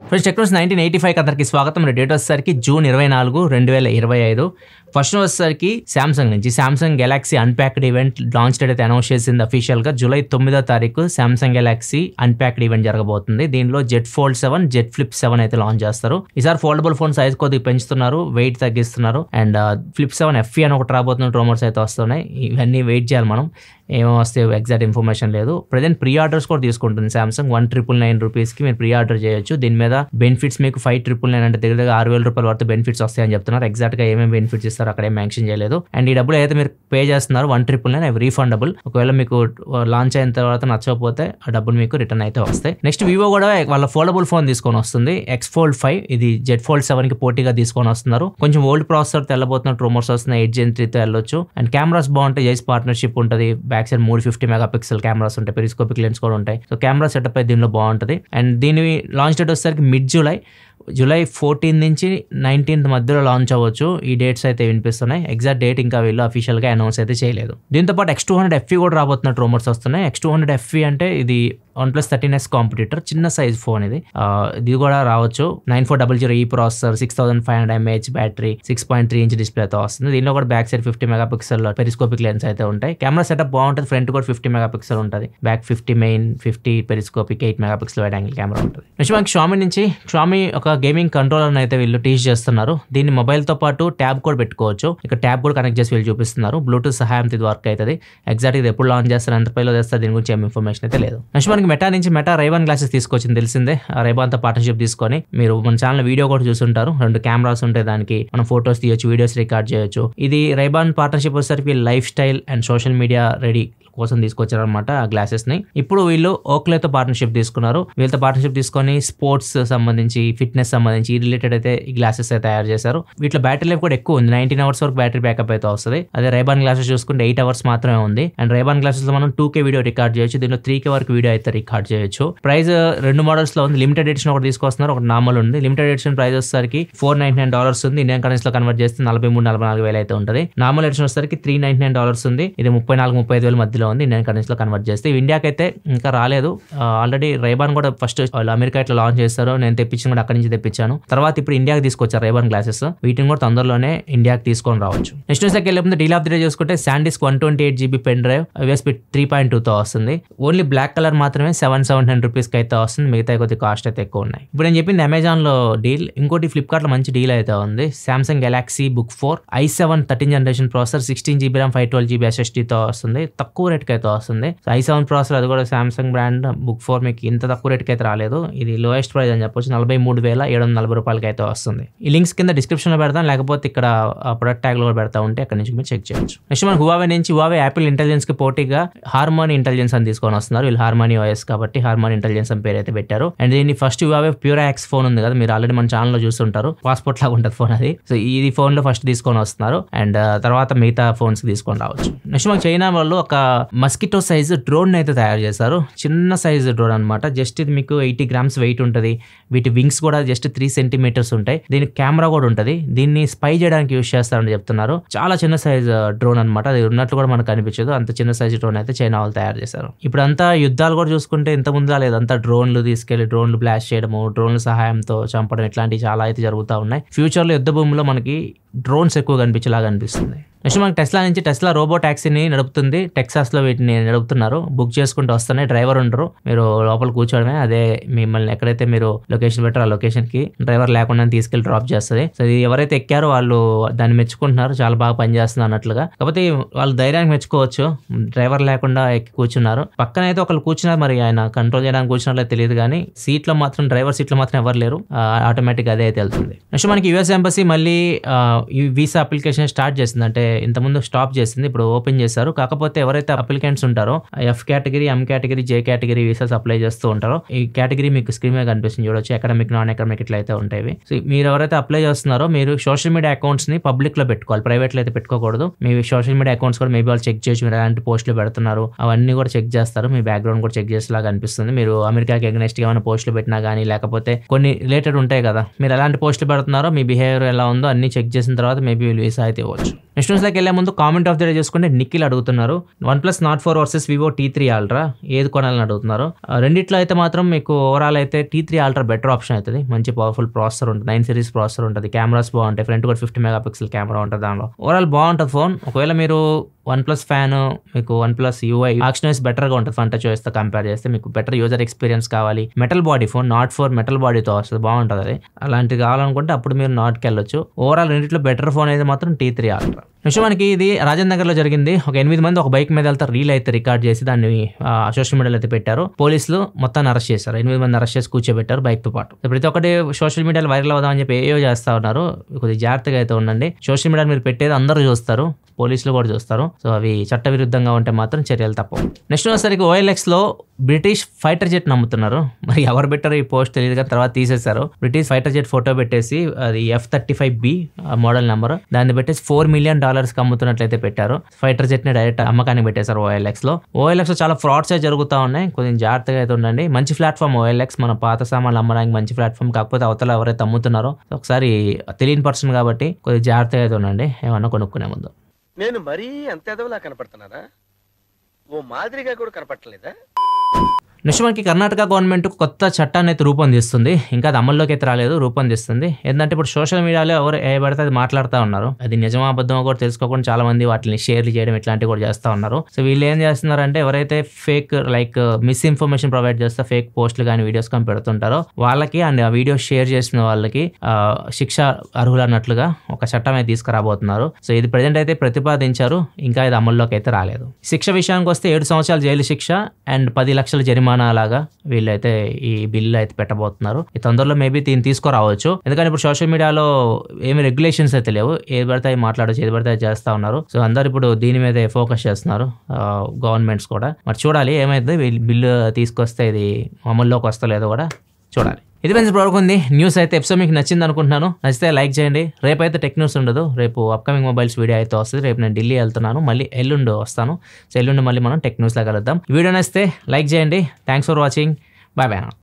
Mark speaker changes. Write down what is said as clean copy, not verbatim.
Speaker 1: Friends Technos 1985 అందరికి స్వాగతం. Date వచ్చేసరికి జూన్ 24, 2025. ఫస్ట్ వచ్చేసరికి సామ్సంగ్ నుంచి Samsung Galaxy unpacked event launch date అయితే అనౌన్స్ చేసింది అఫీషియల్గా. జూలై 9వ తారీఖు సామ్సంగ్ గెలాక్సీ అన్ప్యాక్డ్ ఈవెంట్ జరగబోతుంది. దీనిలో జెడ్ ఫోల్డ్ 7, జెడ్ ఫ్లిప్ 7 అయితే లాంచ్ చేస్తారు. ఈసారి ఫోల్డబుల్ ఫోన్ సైజ్ కొద్దిగా పెంచుతున్నారు, వెయిట్ తగ్గిస్తున్నారు. అండ్ ఫ్లిప్ 7 FE అని ఒకటి రాబోతున్న రూమర్స్ అయితే వస్తున్నాయి. ఇవన్నీ వెయిట్ చేయాలి మనం, ఏమో వస్తే ఎగ్జాక్ట్ ఇన్ఫర్మేషన్ లేదు. ప్రజెంట్ ప్రీ ఆర్డర్స్ కూడా తీసుకుంటుంది సామ్సంగ్. 1999 రూపీస్కి మీరు ప్రీ ఆర్డర్ చేయొచ్చు. దీని మీద బెనిఫిట్స్ మీకు 5,999 అంటే దగ్గర 6,000 రూపాయల వరకు బెనిఫిట్స్ వస్తాయని చెప్తున్నారు. ఎగ్జాక్ట్ గా ఏమేమి బెనిఫిట్స్ ఇస్తారో అక్కడ ఏం మెన్షన్ చేయలేదు. అండ్ ఈ డబ్బులు అయితే మీరు పే చేస్తున్నారు 1999 అవి రీఫండబుల్. ఒకవేళ మీకు లాంచ్ అయిన తర్వాత నచ్చకపోతే ఆ డబ్బులు మీకు రిటర్న్ అయితే వస్తాయి. నెక్స్ట్ వివో కూడా వాళ్ళ ఫోల్డబుల్ ఫోన్ తీసుకొని వస్తుంది, X Fold 5. ఇది జెడ్ ఫోల్డ్ 7 కి పోటీగా తీసుకొని వస్తున్నారు. కొంచెం ఓల్డ్ ప్రాసెసర్ తెల్లబోతున్నట్టు రూమర్స్ వస్తున్నాయి. 8 Gen 3 తో వెళ్ళొచ్చు. అండ్ కెమెరాస్ బాగుంటాయి, జైస్ పార్ట్నర్షిప్ ఉంటుంది. బ్యాక్ సైడ్ 350 మెగాపిక్సెల్ కెమెరాస్ ఉంటాయి, పెరిస్కోపిక్ లెన్స్ కూడా ఉంటాయి. సో కెమెరా సెటప్ అయితే దీనిలో బాగుంటుంది. అండ్ దీని లాంచ్ డేట్ వచ్చేసరికి మిడ్ జూలై 14 నుంచి 19th మధ్యలో లాంచ్ అవ్వచ్చు. ఈ డేట్స్ అయితే వినిపిస్తున్నాయి. ఎగ్జాక్ట్ డేట్ ఇంకా వీళ్ళు అఫీషియల్ గా అనౌన్స్ అయితే చేయలేదు. దీంతో పాటు X200 FE కూడా రాబోతున్నట్టు రూమర్స్ వస్తున్నాయి. X200 FE అంటే ఇది OnePlus 13s కాంపిటీటర్, చిన్న సైజ్ ఫోన్ ఇది. ఇది కూడా రావచ్చు. 9400E processor, 6500 mAh battery, 6.3 inch డిస్ప్లేతో వస్తుంది. దీనిలో కూడా back side 50 megapixel periscopic lens అయితే ఉంటాయి. కెమెరా సెటప్ బాగుంటుంది. ఫ్రంట్ కూడా 50 మెగాపిక్సెల్ ఉంటుంది. Back 50 main, 50 periscopic, 8 megapixel wide angle camera ఉంటుంది. నెక్స్ట్ మనకి Xiaomi నుంచి ఒక గేమింగ్ కంట్రోలర్ అయితే వీళ్ళు టీచ్ చేస్తున్నారు. దీన్ని మొబైల్ తో పాటు ట్యాబ్ కూడా పెట్టుకోవచ్చు. ఇక్కడ ట్యాబ్ కూడా కనెక్ట్ చేసి వీళ్ళు చూపిస్తున్నారు. బ్లూటూత్ సహాయంతో ఇది వర్క్ అవుతుంది. ఎగ్జాక్ట్ ఇది ఎప్పుడు లాంచ్ చేస్తారు, ఎంత ప్రైలో చేస్తారు, దీని గురించి ఏం ఇన్ఫర్మేషన్ అయితే లేదు. నెక్స్ట్ మనకి మెటా నుంచి రైబాన్ గ్లాసెస్ తీసుకొచ్చింది తెలిసిందే. రైబాన్ తో పార్ట్నర్షిప్ తీసుకొని మీరు మన ఛానల్ వీడియో కూడా చూసుంటారు. 2 కెమెరాస్ ఉంటాయి, దానికి మనం ఫోటోస్ తీయొచ్చు, వీడియోస్ రికార్డ్ చేయొచ్చు. ఇది రైబాన్ పార్ట్నర్షిప్ వచ్చేసరికి life style and social media ready కోసం తీసుకొచ్చారనమాట ఆ గ్లాసెస్ ని. ఇప్పుడు వీళ్ళు ఓక్లేతో పార్ట్నర్షిప్ తీసుకున్నారు. వీళ్ళతో పార్ట్నర్షిప్ తీసుకొని స్పోర్ట్స్ సంబంధించి, ఫిట్నెస్ సంబంధించి ఈ రిలేటెడ్ అయితే ఈ గ్లాసెస్ అయితే తయారు చేశారు. వీటిలో బ్యాటరీ లైఫ్ కూడా ఎక్కువ ఉంది, 19 hours వరకు బ్యాటరీ బ్యాకప్ అయితే వస్తుంది. అదే రైబాన్ గ్లాసెస్ చూసుకుంటే 8 hours మాత్రమే ఉంది. అండ్ రైబాన్ గ్లాసెస్ లో మనం 2K వీడియో రికార్డ్ చేయొచ్చు. దీనిలో 3K వరకు వీడియో అయితే రికార్డ్ చేయొచ్చు. ప్రైస్ 2 మోడల్స్ లో ఉంది. లిమిటెడ్ ఎడిషన్ ఒకటి తీసుకొస్తున్నారు, ఒకటి నార్మల్ ఉంది. లిమిటెడ్ ఎడిషన్ ప్రైస్ వచ్చేసరికి $499 ఉంది. ఇండియన్ కరెన్సీ లో కన్వర్ట్ చేస్తే 43-44 వేలు అయితే ఉంటుంది. నార్మల్ ఎడిషన్ వచ్చేసరికి $399 ఉంది. ఇది 34-35 వేల మధ్యలో ఉంది ఇండియన్ కరెన్సీ లో కన్వర్ట్ చేస్తే. ఇండియాకి అయితే ఇంకా రాలేదు. ఆల్రెడీ రైబాన్ కూడా ఫస్ట్ వాళ్ళు అమెరికా ఇట్లా లాంచ్ చేస్తారు. నేను తెప్పించిన కూడా అక్కడి నుంచి తెప్పించాను. తర్వాత ఇప్పుడు ఇండియాకి తీసుకొచ్చారు రైబాన్ గ్లాసెస్. వీటిని కూడా తొందరలోనే ఇండియాకి తీసుకొని రావచ్చు. నెక్స్ట్ న్యూస్కి వెళ్ళే డీల్ ఆఫ్ ది డే చూసుకుంటే SanDisk 128GB pen drive USB 3.2తో వస్తుంది. ఓన్లీ బ్లాక్ కలర్ మాత్రమే 700 రూపీస్కి అయితే వస్తుంది. మిగతా కొద్ది కాస్ట్ అయితే ఎక్కువ ఉన్నాయి. ఇప్పుడు నేను చెప్పింది అమెజాన్ లో డీల్. ఇంకోటి ఫ్లిప్కార్ట్ లో మంచి డీల్ అయితే ఉంది. Samsung Galaxy book 4 i7 13th generation processor, 16GB RAM, 512GB SSDతో వస్తుంది. తక్కువ రేట్కి అయితే వస్తుంది. i7 ప్రాసెసర్, అది కూడా సామ్సంగ్ బ్రాండ్. బుక్ 4 మీకు ఇంత తక్కువ రేట్కి అయితే రాలేదు. ఇది లోయెస్ట్ ప్రైస్ అని చెప్పొచ్చు. 43,740 రూపాయలకి అయితే వస్తుంది. ఈ లింక్స్ కింద డిస్క్రిప్షన్ లో పెడతాను, లేకపోతే ఇక్కడ ప్రొడక్ట్ ట్యాగ్ లో పెడతా ఉంటే అక్కడ నుంచి మీరు చెక్ చేయొచ్చు. నెక్స్ట్ మన హువావే నుంచి యాపిల్ ఇంటెలిజెన్స్ కి పోటీగా హార్మోనీ ఇంటెలిజెన్స్ అని తీసుకొని వస్తున్నారు. వీళ్ళు హార్మోనీ OS కాబట్టి హార్మోనీ ఇంటెలిజెన్స్ అని పేరు అయితే పెట్టారు. అండ్ దీన్ని ఫస్ట్ హువావే Pura-X ఫోన్ ఉంది కదా, మీరు ఆల్రెడీ మన ఛానల్ లో చూస్తుంటారు. పాస్పోర్ట్ లాగా ఉంటుంది ఫోన్ అది. సో ఈ ఫోన్ లో ఫస్ట్ తీసుకొని వస్తున్నారు. అండ్ తర్వాత మిగతా ఫోన్స్ తీసుకొని రావచ్చు. నెక్స్ట్ మనకి చైనా వాళ్ళు ఒక మస్కిటో సైజ్ డ్రోన్ అయితే తయారు చేశారు. చిన్న సైజ్ డ్రోన్ అనమాట. జస్ట్ ఇది మీకు 80 grams వెయిట్ ఉంటుంది. వీటి వింగ్స్ కూడా జస్ట్ 3 centimeters ఉంటాయి. దీనికి కెమెరా కూడా ఉంటుంది. దీన్ని స్పై చేయడానికి యూజ్ చేస్తారని చెప్తున్నారు. చాలా చిన్న సైజ్ డ్రోన్ అనమాట. అది ఉన్నట్లు కూడా మనకు అనిపించదు. అంత చిన్న సైజ్ డ్రోన్ అయితే చైనా వాళ్ళు తయారు చేశారు. ఇప్పుడు అంతా యుద్ధాలు కూడా చూసుకుంటే ఇంత ముందు లేదంతా డ్రోన్లు తీసుకెళ్లి డ్రోన్లు బ్లాస్ట్ చేయడము, డ్రోన్ల సహాయంతో చంపడం, ఇట్లాంటివి చాలా అయితే జరుగుతూ ఉన్నాయి. ఫ్యూచర్ లో యుద్ధ భూమిలో మనకి డ్రోన్స్ ఎక్కువ కనిపించేలాగా అనిపిస్తుంది. నెక్స్ట్ మనకి టెస్లా నుంచి టెస్లా రోబో టాక్సీని నడుపుతుంది. టెక్సాస్ లో వీటిని నడుపుతున్నారు. బుక్ చేసుకుంటూ వస్తున్నాయి. డ్రైవర్ ఉండరు, మీరు లోపల కూర్చోవడమే. అదే మిమ్మల్ని ఎక్కడైతే మీరు లొకేషన్ పెట్టారో ఆ లొకేషన్ కి డ్రైవర్ లేకుండా తీసుకెళ్లి డ్రాప్ చేస్తుంది. సో ఇది ఎవరైతే ఎక్కారో వాళ్ళు దాన్ని మెచ్చుకుంటున్నారు, చాలా బాగా పనిచేస్తుంది అన్నట్లుగా. కాకపోతే వాళ్ళు ధైర్యానికి మెచ్చుకోవచ్చు. డ్రైవర్ లేకుండా ఎక్కి కూర్చున్నారు. పక్కన అయితే ఒకళ్ళు కూర్చున్నారు, మరి ఆయన కంట్రోల్ చేయడానికి కూర్చున్నారో తెలియదు కానీ సీట్ లో మాత్రం, డ్రైవర్ సీట్ లో మాత్రం ఎవరు లేరు. ఆటోమేటిక్ అదే అయితే వెళ్తుంది. నెక్స్ట్ మనకి US ఎంబసీ మళ్ళీ ఈ వీసా అప్లికేషన్ స్టార్ట్ చేసింది. అంటే ఇంతకుముందు స్టాప్ చేసింది, ఇప్పుడు ఓపెన్ చేశారు. కాకపోతే ఎవరైతే అప్లికెంట్స్ ఉంటారో F category, M category, J category visas apply చేస్తూ ఉంటారో ఈ కేటగిరీ మీకు స్క్రీన్ మీద కనిపిస్తుంది చూడొచ్చు. ఎకడమిక్, నాన్ ఎకడమిక్ ఇట్లా అయితే ఉంటాయి. సో మీరు ఎవరైతే అప్లై చేస్తున్నారో మీరు సోషల్ మీడియా అకౌంట్స్ ని పబ్లిక్ లో పెట్టుకోవాలి, ప్రైవేట్ లో అయితే పెట్టుకోకూడదు. మీ సోషల్ మీడియా అకౌంట్స్ కూడా మేబీ వాళ్ళు చెక్ చేయొచ్చు. మీరు ఎలాంటి పోస్టులు పెడుతున్నారు అవన్నీ కూడా చెక్ చేస్తారు. మీ బ్యాక్గ్రౌండ్ కూడా చెక్ చేసేలాగా అనిపిస్తుంది. మీరు అమెరికాకి ఎగ్నెస్ట్ గా ఏమైనా పోస్టులు పెట్టినా కానీ, లేకపోతే కొన్ని రిలేటెడ్ ఉంటాయి కదా, మీరు ఎలాంటి పోస్టులు పెడుతున్నారో, మీ బిహేవియర్ ఎలా ఉందో అన్ని చెక్ చేసిన తర్వాత మేబీ వీసా అయితే ఇవ్వచ్చు. నెక్స్ట్ న్యూస్లోకి వెళ్ళే ముందు కామెంట్ ఆఫ్ ది డే చూసుకుంటే నిఖిల్ అడుగుతున్నారు OnePlus Nord 4 versus Vivo T3 Ultra ఏది కొనాలని అడుగుతున్నారు. రెండిట్లో అయితే మాత్రం మీకు ఓవరాల్ అయితే T3 Ultra బెటర్ ఆప్షన్ అవుతుంది. మంచి పవర్ఫుల్ ప్రాసెసర్ ఉంటుంది, 9 సిరీస్ ప్రాసెసర్ ఉంటుంది, కెమెరాస్ బాగుంటాయి, ఫ్రంట్ కూడా 50 మెగాపిక్సెల్ కెమెరా ఉంటుంది, దానిలో ఓవరాల్ బాగుంటుంది ఫోన్. ఒకవేళ మీరు OnePlus ఫ్యాన్, మీకు OnePlus UI యాక్షన్ బెటర్గా ఉంటుంది ఫ్రంట్ చాయిస్తో కంపేర్ చేస్తే, మీకు బెటర్ యూజర్ ఎక్స్పీరియన్స్ కావాలి, metal body phone Nord 4 metal బాడీతో వస్తుంది, బాగుంటుంది అది. అలాంటిది కావాలనుకుంటే అప్పుడు మీరు Nordకి వెళ్ళొచ్చు. ఓవరాల్ రెండింటిలో బెటర్ ఫోన్ అయితే మాత్రం T3 Ultra. నెక్స్ట్ మనకి ఇది రాజేంద్ర నగర్లో జరిగింది. ఒక 8 మంది ఒక బైక్ మీద వెళ్తే రీల్ అయితే రికార్డ్ చేసి దాన్ని సోషల్ మీడియాలో అయితే పెట్టారు. పోలీసులు మొత్తాన్ని అరెస్ట్ చేశారు. 8 మంది అరెస్ట్ చేసి కూర్చోబెట్టారు బైక్తో పాటు. ప్రతి ఒక్కటి సోషల్ మీడియాలో వైరల్ అవుదామని చెప్పి ఏవో చేస్తా ఉన్నారు. కొద్దిగా జాగ్రత్తగా అయితే ఉండండి. సోషల్ మీడియాలో మీరు పెట్టేది అందరూ చూస్తారు, పోలీసులు కూడా చూస్తారు. సో అవి చట్టవిరుద్ధంగా ఉంటే మాత్రం చర్యలు తప్పవు. నెక్స్ట్ వచ్చేసరికి OLXలో బ్రిటిష్ ఫైటర్ జెట్ నమ్ముతున్నారు. మరి ఎవరు పెట్టారో ఈ పోస్ట్ తెలియదు కానీ తర్వాత తీసేశారు. బ్రిటిష్ ఫైటర్ జెట్ ఫోటో పెట్టేసి అది F-35B మోడల్ నెంబర్, దాన్ని పెట్టేసి $4 మిలియన్ అమ్ముతున్నట్లయితే పెట్టారు. ఫైటర్ జెట్ ని డైరెక్ట్ అమ్మకానికి పెట్టేశారు OLXలో. OLXలో చాలా ఫ్రాడ్స్ జరుగుతూ ఉన్నాయి, కొంచెం జాగ్రత్తగా అయితే ఉండండి. మంచి ప్లాట్ఫామ్ OLX, మన పాత సామాన్లు అమ్మడానికి మంచి ప్లాట్ఫామ్. కాకపోతే అవతల ఎవరైతే అమ్ముతున్నారో ఒకసారి తెలియని పర్సన్ కాబట్టి కొద్దిగా జాగ్రత్తగా అయితే ఉండండి ఏమన్నా కొనుక్కునే ముందు.
Speaker 2: నేను మరీ అంత ఎదవలా కనపడుతున్నారా? ఓ మాదిరిగా కూడా కనపడలేదా?
Speaker 1: నెక్స్ట్ మనకి కర్ణాటక గవర్నమెంట్ కొత్త చట్టాన్ని అయితే రూపొందిస్తుంది. ఇంకా అది అమల్లోకి అయితే రాలేదు, రూపొందిస్తుంది. ఏంటంటే ఇప్పుడు సోషల్ మీడియాలో ఎవరు ఏ పడితే అది మాట్లాడుతూ ఉన్నారు. అది నిజమా అబద్ధమా కూడా తెలుసుకోకుండా చాలా మంది వాటిని షేర్లు చేయడం ఇట్లాంటివి కూడా చేస్తూ ఉన్నారు. సో వీళ్ళు ఏం చేస్తున్నారంటే ఎవరైతే ఫేక్ లైక్ మిస్ఇన్ఫర్మేషన్ ప్రొవైడ్ చేస్తే ఫేక్ పోస్టులు కానీ వీడియోస్ కానీ పెడుతుంటారో వాళ్ళకి అండ్ ఆ వీడియో షేర్ చేసిన వాళ్ళకి శిక్ష అర్హులన్నట్లుగా ఒక చట్టం అయితే తీసుకురాబోతున్నారు. సో ఇది ప్రజెంట్ అయితే ప్రతిపాదించారు, ఇంకా ఇది అమల్లోకి అయితే రాలేదు. శిక్ష విషయానికి వస్తే 7 సంవత్సరాల జైలు శిక్ష అండ్ 10 లక్షల జరిమానా లాగా వీళ్ళైతే ఈ బిల్లు అయితే పెట్టబోతున్నారు. ఈ తొందరలో మేబీ దీన్ని తీసుకురావచ్చు. ఎందుకంటే ఇప్పుడు సోషల్ మీడియాలో ఏమి రెగ్యులేషన్స్ అయితే లేవు, ఏది పడితే మాట్లాడచ్చు, ఏది పడితే చేస్తా ఉన్నారు. సో అందరు ఇప్పుడు దీని మీదే ఫోకస్ చేస్తున్నారు, గవర్నమెంట్స్ కూడా. మరి చూడాలి ఏమైంది, బిల్లు తీసుకొస్తే ఇది అమల్లోకి వస్తలేదో కూడా చూడాలి. ఇది ఫ్రెండ్స్ ఇప్పటివరకు ఉంది న్యూస్ అయితే. ఎపిసోడ్ మీకు నచ్చింది అనుకుంటున్నాను. నచ్చితే లైక్ చేయండి. రేపు అయితే టెక్ న్యూస్ ఉండదు, రేపు అప్కమింగ్ మొబైల్స్ వీడియో అయితే వస్తుంది. రేపు నేను ఢిల్లీ వెళ్తున్నాను, మళ్ళీ ఎల్లుండి వస్తాను. సో ఎల్లుండి మళ్ళీ మనం టెక్ న్యూస్లో కలుద్దాం. వీడియో నచ్చితే లైక్ చేయండి. Thanks for watching. Bye bye.